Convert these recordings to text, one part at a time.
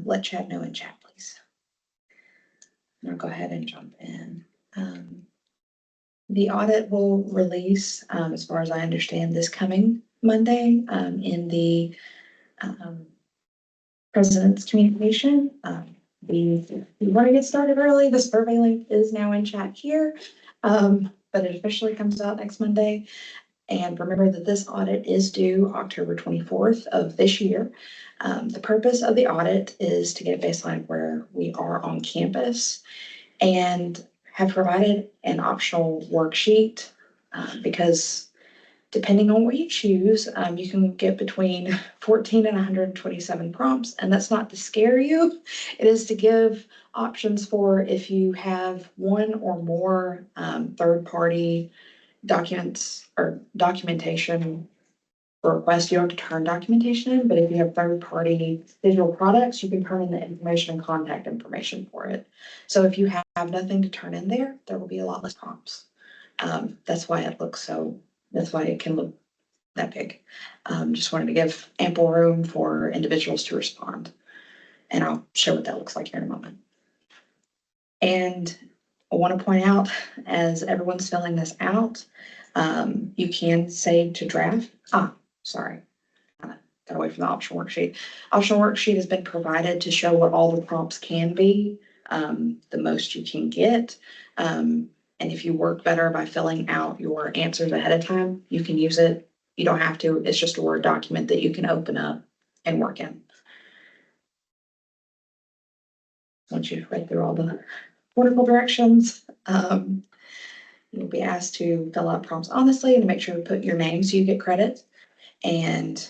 let Chad know in chat, please. And I'll go ahead and jump in. The audit will release, as far as I understand, this coming Monday in the President's communication. We want to get started early. The survey link is now in chat here, but it officially comes out next Monday. And remember that this audit is due October 24th of this year. The purpose of the audit is to get a baseline of where we are on campus and have provided an optional worksheet because depending on what you choose, you can get between 14 and 127 prompts, and that's not to scare you. It is to give options for if you have one or more third-party documents or documentation request. You don't have to turn documentation in, but if you have third-party digital products, you can turn in the information and contact information for it. So if you have nothing to turn in there, there will be a lot less prompts. That's why it looks so, that's why it can look that big. Just wanted to give ample room for individuals to respond. And I'll show what that looks like here in a moment. And I want to point out, as everyone's filling this out, you can save to draft. Sorry, got away from the optional worksheet. Optional worksheet has been provided to show what all the prompts can be, the most you can get. And if you work better by filling out your answers ahead of time, you can use it. You don't have to. It's just a Word document that you can open up and work in. Once you've read through all the wonderful directions, you'll be asked to fill out prompts honestly and to make sure to put your name so you get credit. And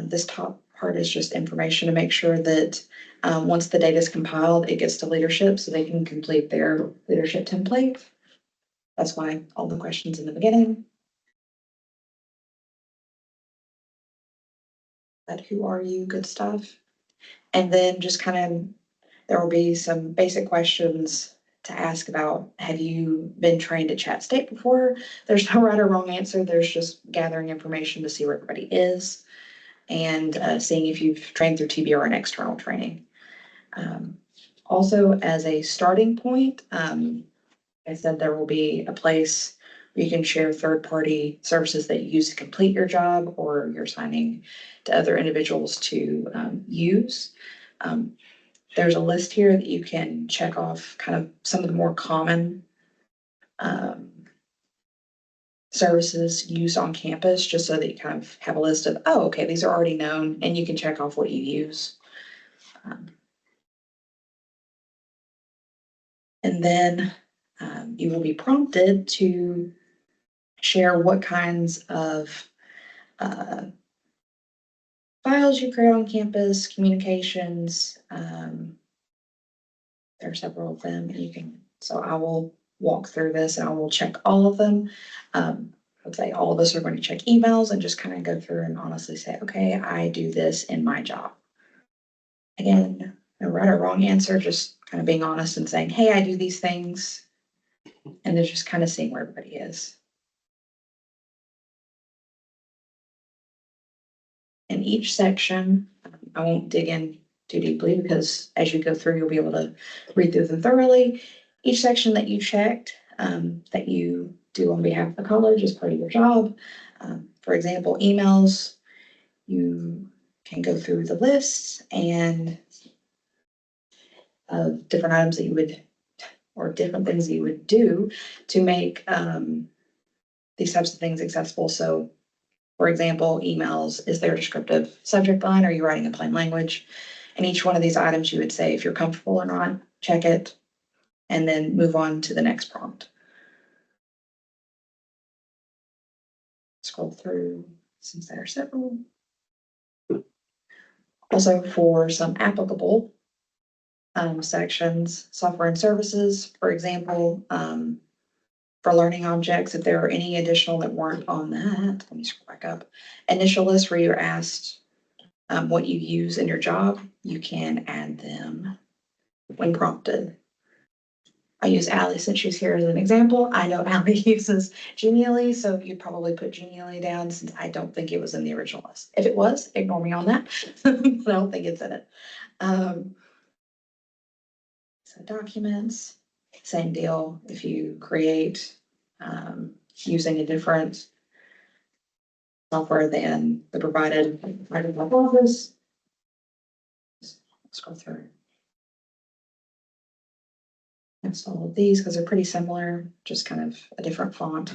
this top part is just information to make sure that once the data is compiled, it gets to leadership so they can complete their leadership template. That's why all the questions in the beginning. That who are you, good stuff. And then just kind of, there will be some basic questions to ask about, have you been trained at Chat State before? There's no right or wrong answer. There's just gathering information to see where everybody is and seeing if you've trained through TBR and external training. Also, as a starting point, I said there will be a place where you can share third-party services that you use to complete your job or you're assigning to other individuals to use. There's a list here that you can check off kind of some of the more common services used on campus, just so that you kind of have a list of, oh, okay, these are already known, and you can check off what you use. And then you will be prompted to share what kinds of files you create on campus, communications. There are several of them, and you can, so I will walk through this and I will check all of them. I would say all of us are going to check emails and just kind of go through and honestly say, okay, I do this in my job. Again, no right or wrong answer, just kind of being honest and saying, hey, I do these things. And then just kind of seeing where everybody is. In each section, I won't dig in too deeply because as you go through, you'll be able to read through them thoroughly. Each section that you checked, that you do on behalf of the college is part of your job. For example, emails, you can go through the lists and different items that you would, or different things that you would do to make these types of things accessible. So, for example, emails, is there a descriptive subject line? Are you writing in plain language? And each one of these items you would say if you're comfortable or not, check it, and then move on to the next prompt. Scroll through since there are several. Also, for some applicable sections, software and services, for example, for learning objects, if there are any additional that weren't on that, let me scroll back up. Initial list where you're asked what you use in your job, you can add them when prompted. I use Allie since she's here as an example. I know Allie uses Genially, so you'd probably put Genially down since I don't think it was in the original list. If it was, ignore me on that. I don't think it's in it. So documents, same deal. If you create using a different software than the provided office, scroll through. That's all of these because they're pretty similar, just kind of a different font.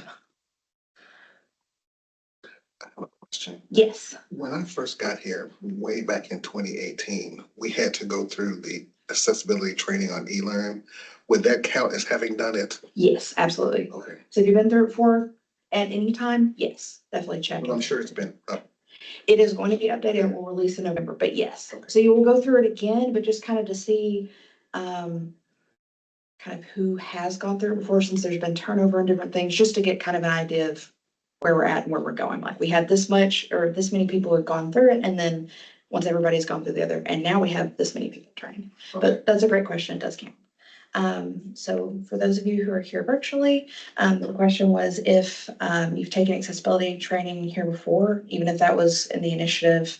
I have a question. Yes. When I first got here, way back in 2018, we had to go through the accessibility training on eLearn. Would that count as having done it? Yes, absolutely. Okay. So if you've been through it before at any time, yes, definitely check Well, I'm it. sure it's been up. It is going to be updated and will release in November, but yes. Okay. So you will go through it again, but just kind of to see kind of who has gone through it before, since there's been turnover and different things, just to get kind of an idea of where we're at and where we're going. Like we had this much or this many people who had gone through it, and then once everybody's gone through the other, and now we have this many people trained. Okay. But that's a great question. It does count. So for those of you who are here virtually, the question was if you've taken accessibility training here before, even if that was in the initiative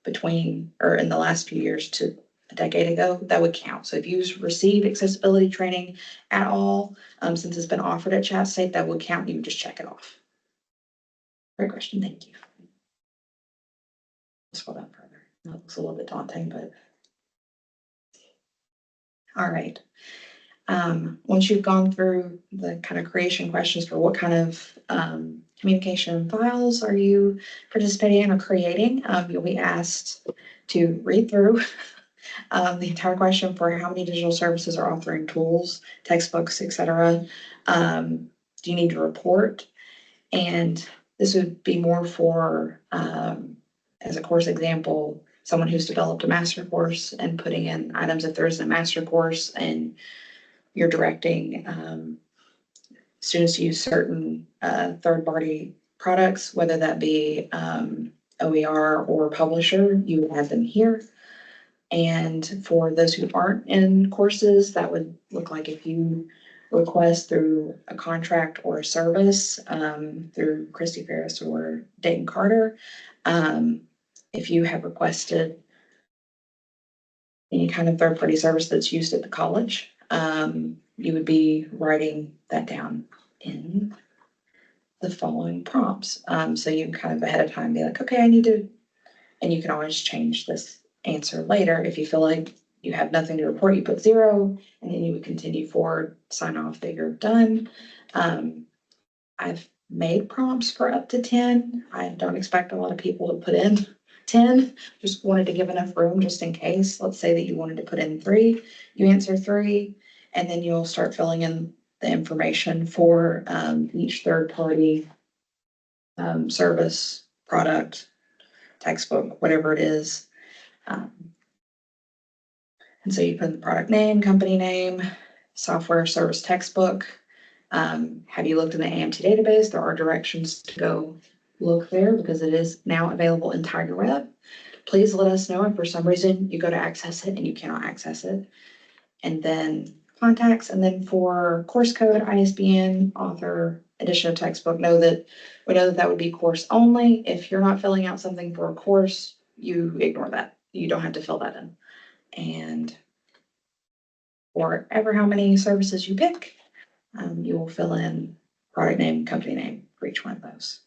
between or in the last few years to a decade ago, that would count. So if you've received accessibility training at all, since it's been offered at Chat State, that would count. You would just check it off. Great question. Thank you. Scroll down further. That looks a little bit daunting, but all right. Once you've gone through the kind of creation questions for what kind of communication files are you participating in or creating, you'll be asked to read through the entire question for how many digital services are offering tools, textbooks, etc. Do you need to report? And this would be more for, as a course example, someone who's developed a master course and putting in items if there isn't a master course and you're directing students to use certain third-party products, whether that be OER or publisher, you would have them here. And for those who aren't in courses, that would look like if you request through a contract or a service through Christy Ferris or Dayton Carter. If you have requested any kind of third-party service that's used at the college, you would be writing that down in the following prompts. So you can kind of ahead of time be like, okay, I need to, and you can always change this answer later. If you feel like you have nothing to report, you put 0, and then you would continue forward, sign off that you're done. I've made prompts for up to 10. I don't expect a lot of people to put in 10. Just wanted to give enough room just in case. Let's say that you wanted to put in 3, you answer 3, and then you'll start filling in the information for each third party service, product, textbook, whatever it is. And so you put in the product name, company name, software, service, textbook. Have you looked in the AMT database? There are directions to go look there because it is now available in TigerWeb. Please let us know if for some reason you go to access it and you cannot access it. And then contacts, and then for course code, ISBN, author, edition of textbook, we know that that would be course only. If you're not filling out something for a course, you ignore that. You don't have to fill that in. And for ever how many services you pick, you will fill in product name, company name for each one of those.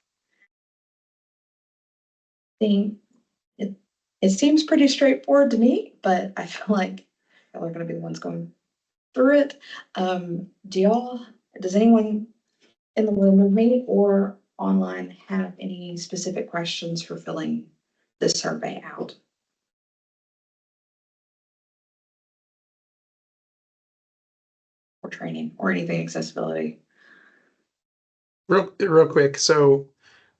It seems pretty straightforward to me, but I feel like y'all are going to be the ones going through it. Does anyone in the room with me or online have any specific questions for filling this survey out? Or training or anything accessibility? Real quick. So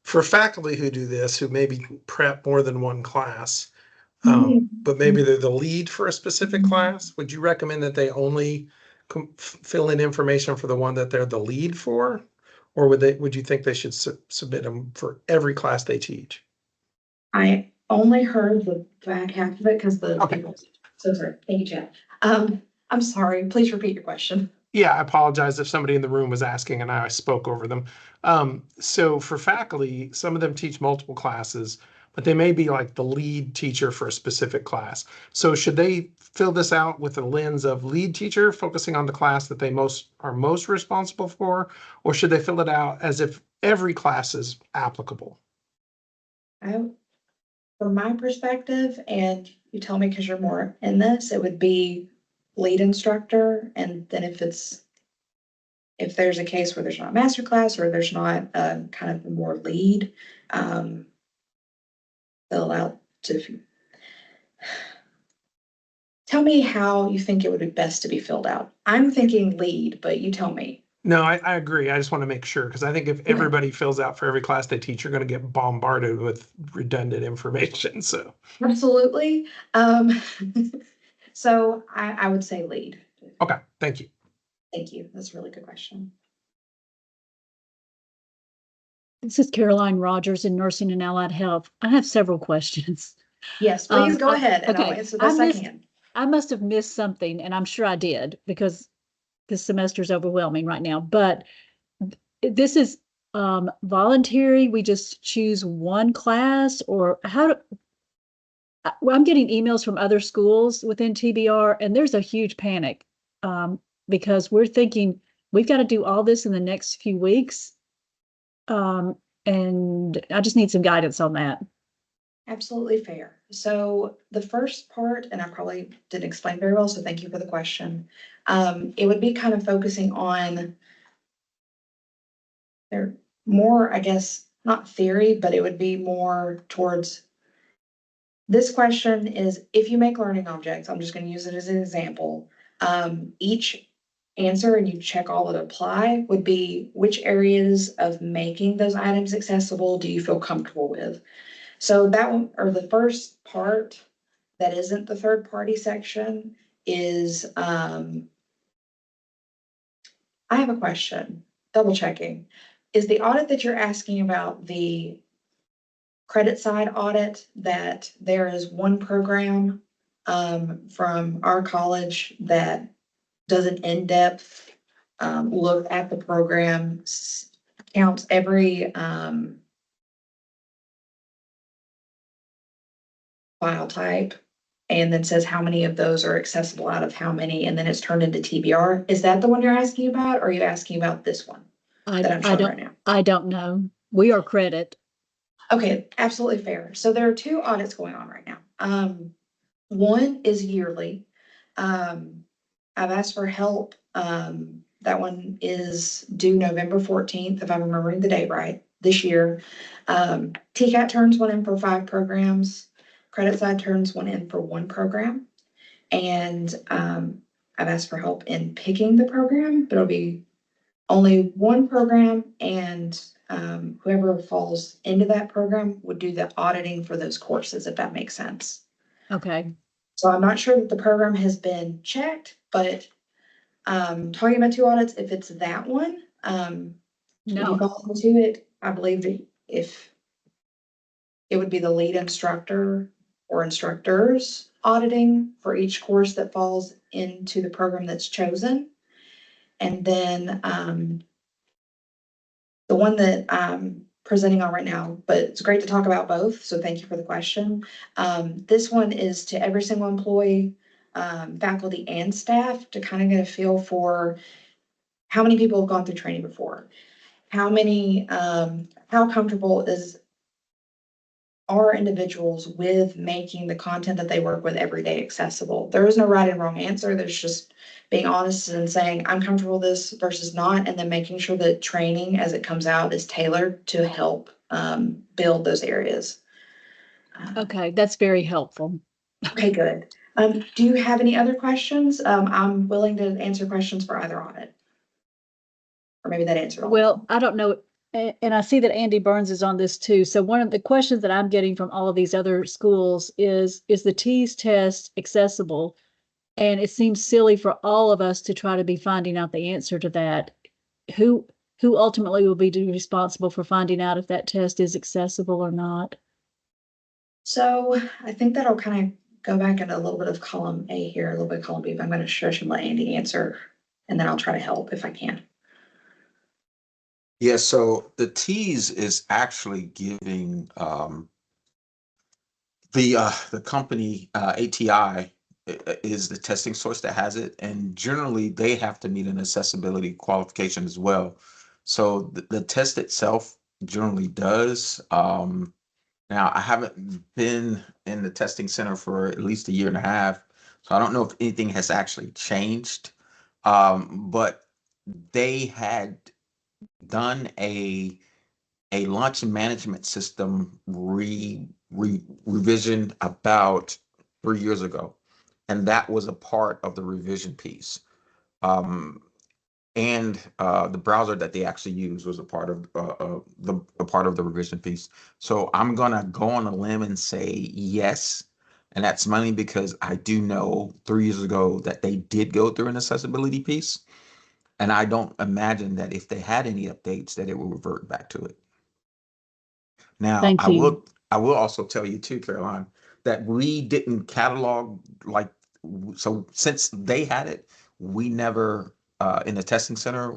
for faculty who do this, who maybe prep more than one class, but maybe they're the lead for a specific class, would you recommend that they only fill in information for the one that they're the lead for? Or would you think they should submit them for every class they teach? I only heard the back half of it because Okay. So sorry. Thank you, Chad. I'm sorry. Please repeat your question. Yeah, I apologize if somebody in the room was asking and I spoke over them. So for faculty, some of them teach multiple classes, but they may be like the lead teacher for a specific class. So should they fill this out with the lens of lead teacher focusing on the class that they are most responsible for? Or should they fill it out as if every class is applicable? From my perspective, and you tell me because you're more in this, it would be lead instructor. And then if there's a case where there's not a master class or there's not kind of more lead, fill out to tell me how you think it would be best to be filled out. I'm thinking lead, but you tell me. No, I agree. I just want to make sure, because I think if everybody fills out for every class they teach, you're going to get bombarded with redundant information. So Absolutely. So I would say lead. okay, thank you. Thank you. That's a really good question. This is Caroline Rogers in Nursing and Allied Health. I have several questions. Yes, please go I- ahead and I'll okay. answer the best I can. I must have missed something, and I'm sure I did because this semester is overwhelming right now. But this is voluntary. We just choose one class, or well, I'm getting emails from other schools within TBR, and there's a huge panic because we're thinking we've got to do all this in the next few weeks. And I just need some guidance on that. Absolutely fair. So the first part, and I probably didn't explain very well, so thank you for the question. It would be kind of focusing on there more, I guess, not theory, but it would be more towards this question is if you make learning objects, I'm just going to use it as an example. Each answer, and you check all that apply, would be which areas of making those items accessible do you feel comfortable with? So that one, or the first part that isn't the third party section is, I have a question, double checking. Is the audit that you're asking about the credit side audit that there is one program from our college that does an in-depth look at the program, counts every file type, and then says how many of those are accessible out of how many, and then it's turned into TBR. Is that the one you're asking about, or are you asking about this one that I'm showing right now? I don't know. We are credit. Okay, absolutely fair. So there are two audits going on right now. One is yearly. I've asked for help. That one is due November 14th, if I'm remembering the date right, this year. TCAT turns one in for 5 programs. Credit side turns one in for 1 program. And I've asked for help in picking the program, but it'll be only 1 program, and whoever falls into that program would do the auditing for those courses, if that makes sense. Okay. So I'm not sure that the program has been checked, but talking about 2 audits, if it's that one, if you No. fall into it, I believe that if it would be the lead instructor or instructors auditing for each course that falls into the program that's chosen. And then the one that I'm presenting on right now, but it's great to talk about both, so thank you for the question. This one is to every single employee, faculty and staff, to kind of get a feel for how many people have gone through training before, how comfortable are individuals with making the content that they work with every day accessible. There is no right and wrong answer. There's just being honest and saying, I'm comfortable with this versus not, and then making sure that training as it comes out is tailored to help build those areas. Okay, that's very helpful. Okay, good. Do you have any other questions? I'm willing to answer questions for either audit. Or maybe that answered all. Well, I don't know. And I see that Andy Burns is on this too. So one of the questions that I'm getting from all of these other schools is the TEAS test accessible? And it seems silly for all of us to try to be finding out the answer to that. Who ultimately will be responsible for finding out if that test is accessible or not? So I think that'll kind of go back into a little bit of column A here, a little bit of column B, but I'm going to shush and let Andy answer, and then I'll try to help if I can. Yeah, so the TEAS is actually giving The company, ATI, is the testing source that has it, and generally they have to meet an accessibility qualification as well. So the test itself generally does. Now I haven't been in the testing center for at least a year and a half, so I don't know if anything has actually changed. But they had done a launch management system revision about 3 years ago, and that was a part of the revision piece. Um, and the browser that they actually used was a part of the revision piece. So I'm gonna go on a limb and say yes, and that's mainly because I do know 3 years ago that they did go through an accessibility piece, and I don't imagine that if they had any updates that it will revert back to it. Now, Thank you. I will also tell you too, Caroline, that we didn't catalog like, so since they had it, we never, in the testing center,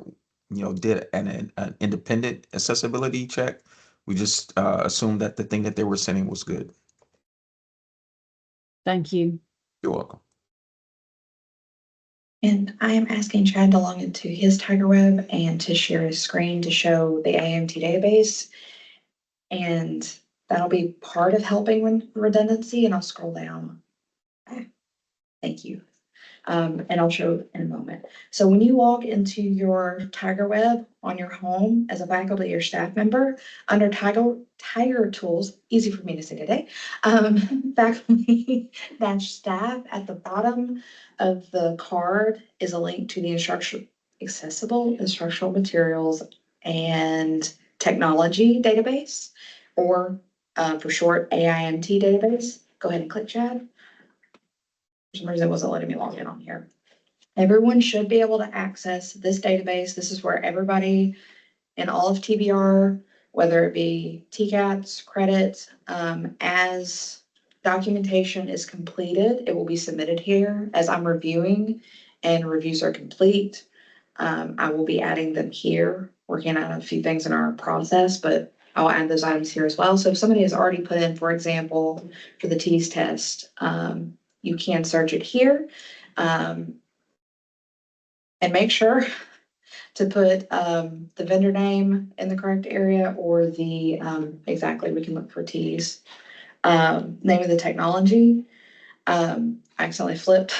did an independent accessibility check. We just assumed that the thing that they were sending was good. Thank you. You're welcome. And I am asking Chad to log into his TigerWeb and to share his screen to show the AMT database. And that'll be part of helping with redundancy, and I'll scroll down. Thank you. And I'll show in a moment. So when you log into your TigerWeb on your home as a faculty or staff member, under Tiger Tools, easy for me to say today, faculty-staff, at the bottom of the card is a link to the accessible instructional materials and technology database, or for short, AIMT database. Go ahead and click, Chad. For some reason, it wasn't letting me log in on here. Everyone should be able to access this database. This is where everybody in all of TBR, whether it be TCATs, credits, as documentation is completed, it will be submitted here. As I'm reviewing and reviews are complete, I will be adding them here, working on a few things in our process, but I'll add those items here as well. So if somebody has already put in, for example, for the TEAS test, you can search it here. And make sure to put the vendor name in the correct area, or the, exactly, we can look for TEAS. Name of the technology. I accidentally flipped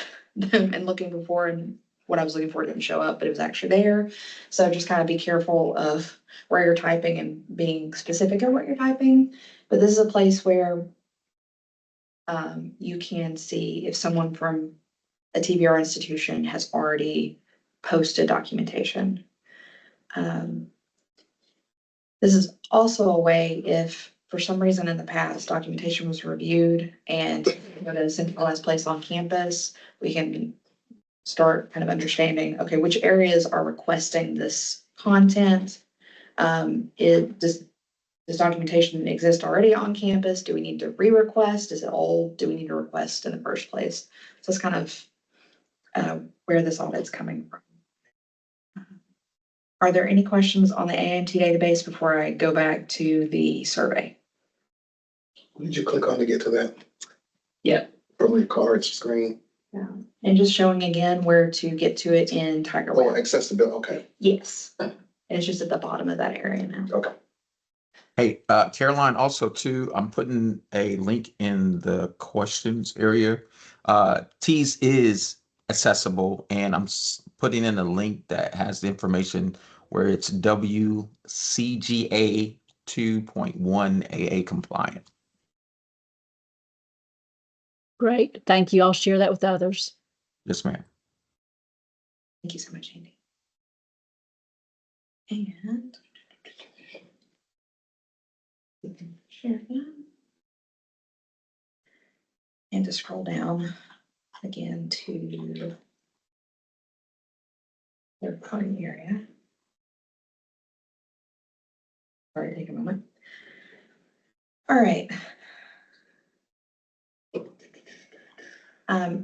and looking before, and what I was looking for didn't show up, but it was actually there. So just kind of be careful of where you're typing and being specific on what you're typing. But this is a place where you can see if someone from a TBR institution has already posted documentation. This is also a way, if for some reason in the past documentation was reviewed and go to a centralized place on campus, we can start kind of understanding, okay, which areas are requesting this content? Does documentation exist already on campus? Do we need to re-request? Is it old? Do we need to request in the first place? So it's kind of where this audit's coming from. Are there any questions on the AMT database before I go back to the survey? Did you click on to get to that? Yeah. From your card's screen? Yeah. And just showing again where to get to it in TigerWeb. Oh, accessibility, okay, Yes. And it's just at the bottom of that area now. okay. Hey, Caroline, also too, I'm putting a link in the questions area. TEAS is accessible, and I'm putting in a link that has the information where it's WCGA 2.1 AA compliant. Great. Thank you. I'll share that with others. Yes, ma'am. Thank you so much, Andy. And we can share that. And to scroll down again to their party area. Sorry, take a moment. All right.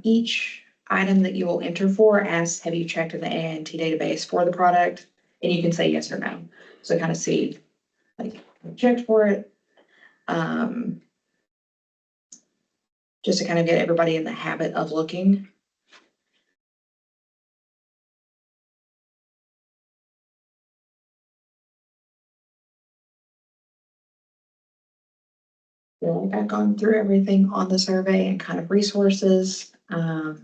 Each item that you will enter for asks, have you checked in the ANT database for the product? And you can say yes or no. So kind of see, like, checked for it. just to kind of get everybody in the habit of looking. Feel like I've gone through everything on the survey and kind of resources. Well,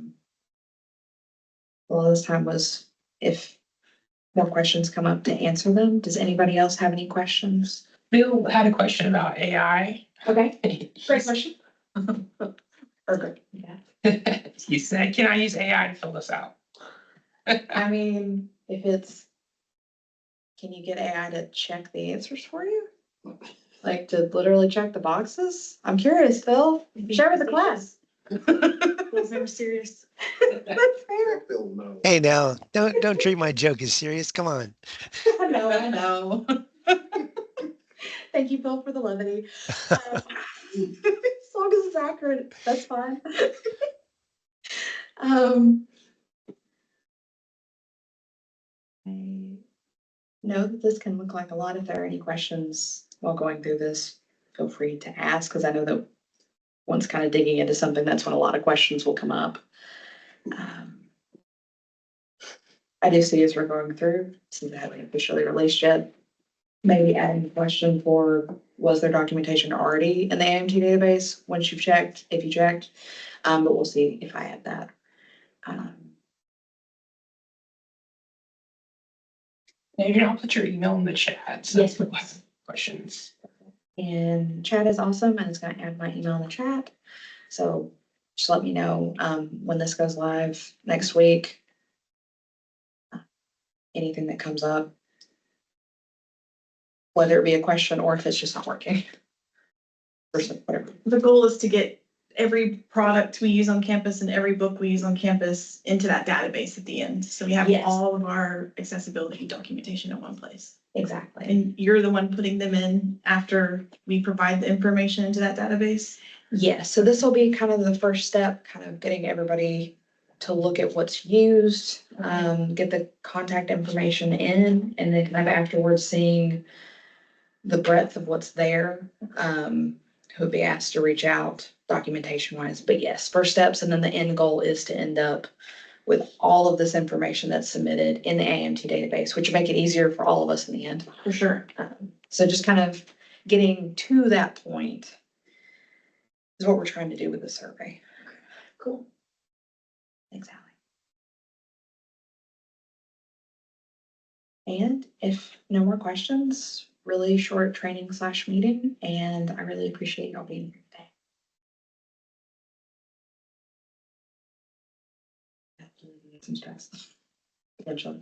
this time was if more questions come up to answer them. Does anybody else have any questions? Bill had a question about AI. Okay, great question. Or great, yeah. He said, can I use AI to fill this out? I mean, if it's, can you get AI to check the answers for you? Like to literally check the boxes? I'm curious, Phil. Share with the class. Those never serious. That's fair. Phil, no. Hey now, don't treat my joke as serious. Come on. I know. Thank you, Phil, for the levity. As long as it's accurate, that's fine. I know that this can look like a lot. If there are any questions while going through this, feel free to ask, because I know that once kind of digging into something, that's when a lot of questions will come up. I do see as we're going through, since I haven't officially released yet, maybe adding a question for, was there documentation already in the AMT database once you've checked, if you checked? But we'll see if I add that. Maybe I'll put your email in the chat. So Yes, if people please. have questions. And chat is awesome, and it's gonna add my email in the chat. So just let me know, when this goes live next week. Anything that comes up. Whether it be a question or if it's just not working. Or whatever. The goal is to get every product we use on campus and every book we use on campus into that database at the end. So we have Yes. all of our accessibility documentation in one place. Exactly. And you're the one putting them in after we provide the information into that database? Yes, so this will be kind of the first step, kind of getting everybody to look at what's used, get the contact information in, and then kind of afterwards seeing the breadth of what's there, who'd be asked to reach out documentation wise. But yes, first steps, and then the end goal is to end up with all of this information that's submitted in the AMT database, which would make it easier for all of us in the end. For sure. So just kind of getting to that point is what we're trying to do with the survey. Cool. Thanks, Allie. And if no more questions, really short training / meeting, and I really appreciate y'all being here today. Some stress. Potentially.